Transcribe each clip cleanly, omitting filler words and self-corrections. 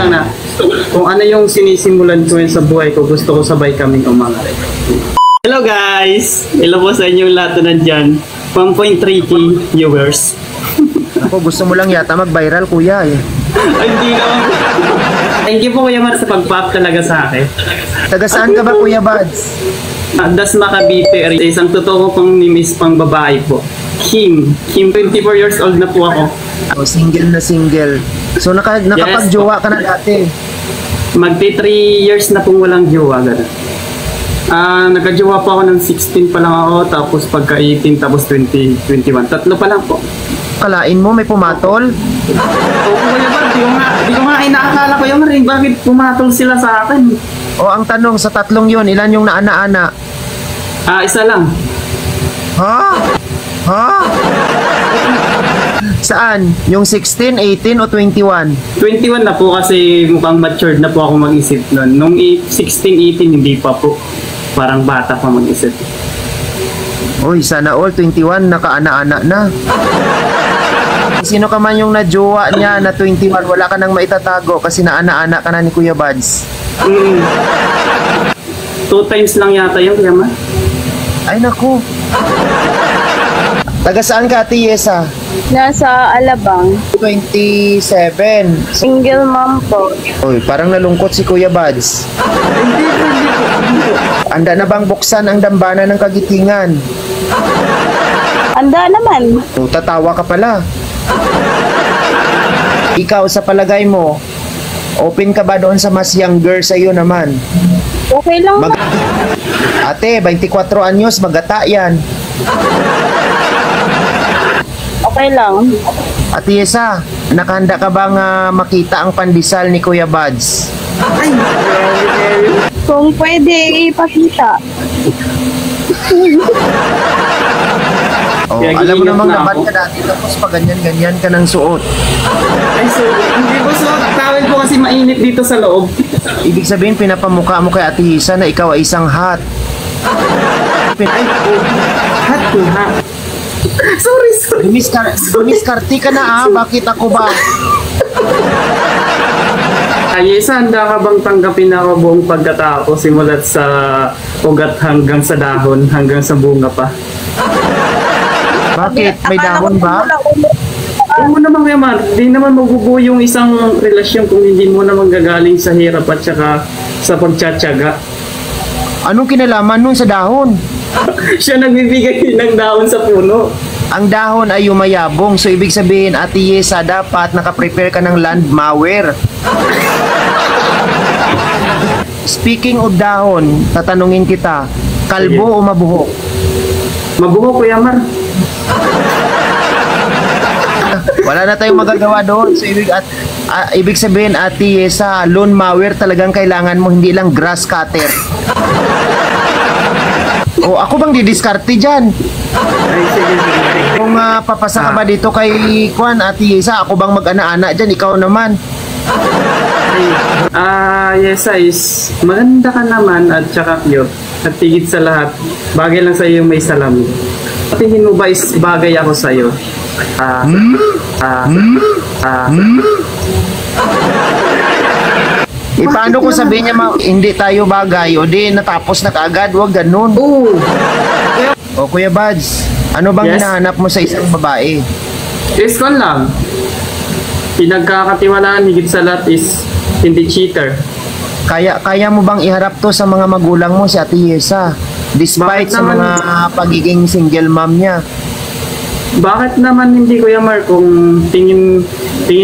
lang na kung ano yung sinisimulan ko yun sa buhay ko, gusto ko sabay kaming umangarap. Hello guys! Hello po sa inyong lahat na nandyan. 1.3k viewers. Ako, gusto mo lang yata mag-viral, kuya eh. Ay, hindi naman. Thank you po Kuya Mar sa pag-pop talaga sa akin. Taga saan ka ba, Kuya Buds? Dasma Cavite, isang totoo pong nimis pang babae po. Kim, 24 years old na po ako. Oh, single na single. So nakapag-jowa ka na dati. Magti 3 years na pong walang jowa, gano'n. Nagka-jowa po ako ng 16 pa lang ako, tapos pagka 18, tapos 20, 21. Tatlo pa lang po. Kalain mo, may pumatol? Oo, Kuya Bad, di ko nga inaakala ko yung ring. Bakit pumatol sila sa akin? O ang tanong, sa tatlong yun, ilan yung naana-ana? Isa lang. Ha? Ha? Saan? Yung 16, 18 o 21? 21 na po kasi mukhang matured na po ako mag-isip nun. Nung 16, 18, hindi pa po. Parang bata pa mag-isip. Uy, sana all 21, nakaana-ana na. Sino ka man yung na-jowa niya na 21, wala ka nang maitatago kasi naana-ana ka na ni Kuya Buds. 2 times lang yata yung Kuya Ma. Ay naku. Taga saan ka, Ate Yesa? Nasa Alabang. 27. Single mom po. Uy, parang nalungkot si Kuya Buds. Hindi po. Anda na bang buksan ang dambana ng kagitingan? Anda naman. O, tatawa ka pala. Ikaw, sa palagay mo, open ka ba doon sa mas younger sa'yo naman? Okay lang. Ate, 24 anyos, magata yan. Okay lang. Ate Yesa, nakahanda ka bang makita ang pandesal ni Kuya Buds? Kung pwede ipakita. Oh, Kaya alam mo giingat namang na naman ako. ka dati tapos pag ganyan-ganyan ka ng suot. Ay, so, hindi po suot. Tawel po kasi mainit dito sa loob. Ibig sabihin, pinapamukha mo kay Ate Yesa na ikaw ay isang hot. Ay, hot po, ha? Sorry. Dumiskarte ka na bakit ako ba? Ay, handa ka bang tanggapin ako buong pagkatao simulat sa ugat hanggang sa dahon, hanggang sa bunga pa? Bakit? May dahon ba? Oo naman Kuya Mar, di naman magubuo yung isang relasyon kung hindi mo naman gagaling sa hirap at saka sa pagtsatsaga. Anong kinalaman nun sa dahon? Siya nagbibigay ng dahon sa puno. Ang dahon ay yumayabong. So, ibig sabihin, Ate Yesa, dapat nakaprepare ka ng land mower. Speaking of dahon, tatanungin kita, kalbo o mabuhok? Mabuho Kuya Mar. Wala na tayong magagawa doon. So, ibig sabihin, Ate Yesa, lawn mower talagang kailangan mo, hindi lang grass cutter. O, ako bang didiskarte dyan? Ay, sige. Kung papasa ka ba dito kay Ate Yesa, ako bang mag-ana-ana dyan? Ikaw naman. Yes, is maganda ka naman at saka cute. At tigit sa lahat, bagay lang sa iyo may salamin. Tingin mo ba is bagay ako sa iyo? Paano kung sabihin niya hindi tayo bagay o di natapos na kaagad? Huwag ganun. Oo. O Kuya Buds, ano bang Yes? hinahanap mo sa isang babae? Is kon lang. Pinagkakatiwalaan higit sa lahat is hindi cheater. Kaya mo bang iharap to sa mga magulang mo si Ate Yesa? Despite Bakit sa naman? mga pagiging single mom niya. Bakit naman hindi Kuya Mar kung tingin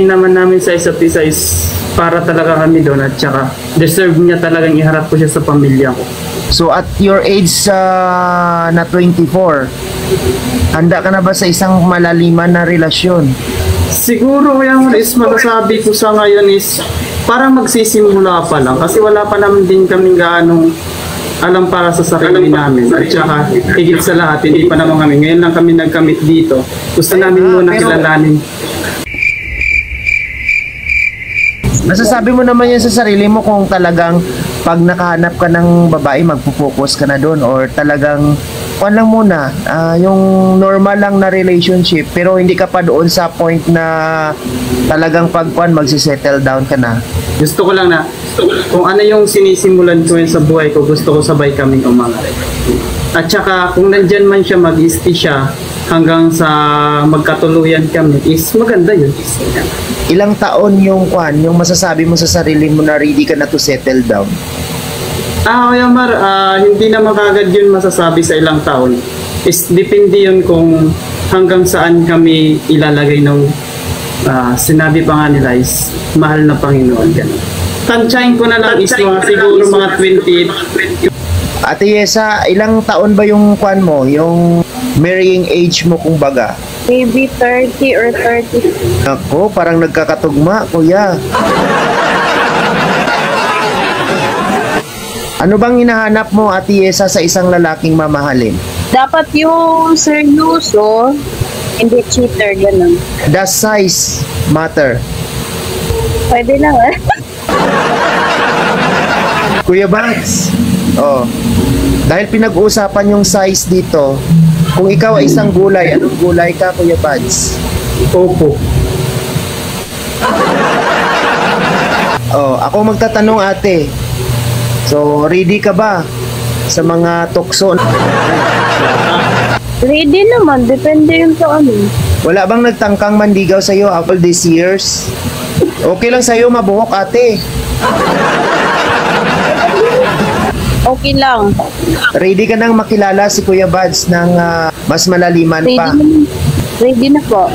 naman namin sa isa't isa is para talaga kami doon at saka deserve niya talagang iharap ko siya sa pamilya ko. So at your age na 24, handa ka na ba sa isang malaliman na relasyon? Siguro yung is masasabi ko sa ngayon is parang magsisimula pa lang kasi wala pa naman din kaming gaanong alam para sa sarili namin at saka higit sa lahat hindi pa naman kami ngayon lang kami nagkamit dito, gusto namin muna kilalanin. Masasabi mo naman yan sa sarili mo kung talagang pag nakahanap ka ng babae magpo-focus ka na doon or talagang lang muna yung normal lang na relationship pero hindi ka pa doon sa point na talagang magsisettle down ka na. Gusto ko lang na kung ano yung sinisimulan ko yun sa buhay ko, gusto ko sabay kaming umangat. At saka kung nandyan man siya, mag-stay siya hanggang sa magkatuluyan kami, is maganda yun. Ilang taon yung yung masasabi mo sa sarili mo na ready ka na to settle down? Kuya Mar, hindi naman kagad yun masasabi sa ilang taon. Is depende yun kung hanggang saan kami ilalagay ng sinabi pa nga nila is mahal na Panginoon. Tansyahin ko na lang is siguro mga 20. Ate Yesa, ilang taon ba yung mo? Yung marrying age mo kumbaga? Maybe 30 or 30. Ako, parang nagkakatugma, kuya. Ano bang hinahanap mo, Ate Yesa, sa isang lalaking mamahalin? Dapat yung seryoso, hindi cheater, ganun. Does size matter? Pwede lang eh. Kuya Bags, dahil pinag-uusapan yung size dito, kung ikaw ay isang gulay, anong gulay ka, Kuya Bags? Opo. Ako magtatanong, ate. So, ready ka ba sa mga tukso? Ready naman, depende yun sa ano. Wala bang nagtangkang mandigaw sa'yo all these years? Okay lang sa'yo mabuhok, ate. Okay lang. Ready ka nang makilala si Kuya Bads ng mas malaliman pa? Ready na po.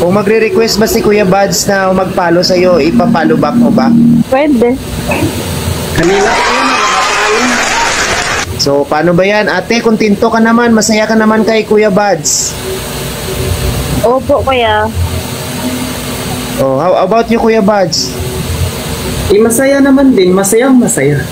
Kung magre-request ba si Kuya Bads na magpalo sa'yo, ipapalo back mo ba? Pwede. Kanina So, paano ba yan? Ate, kontento ka naman, masaya ka naman kay Kuya Bads. Opo, kuya. How about you, Kuya Bads? masaya naman din, masayang masaya.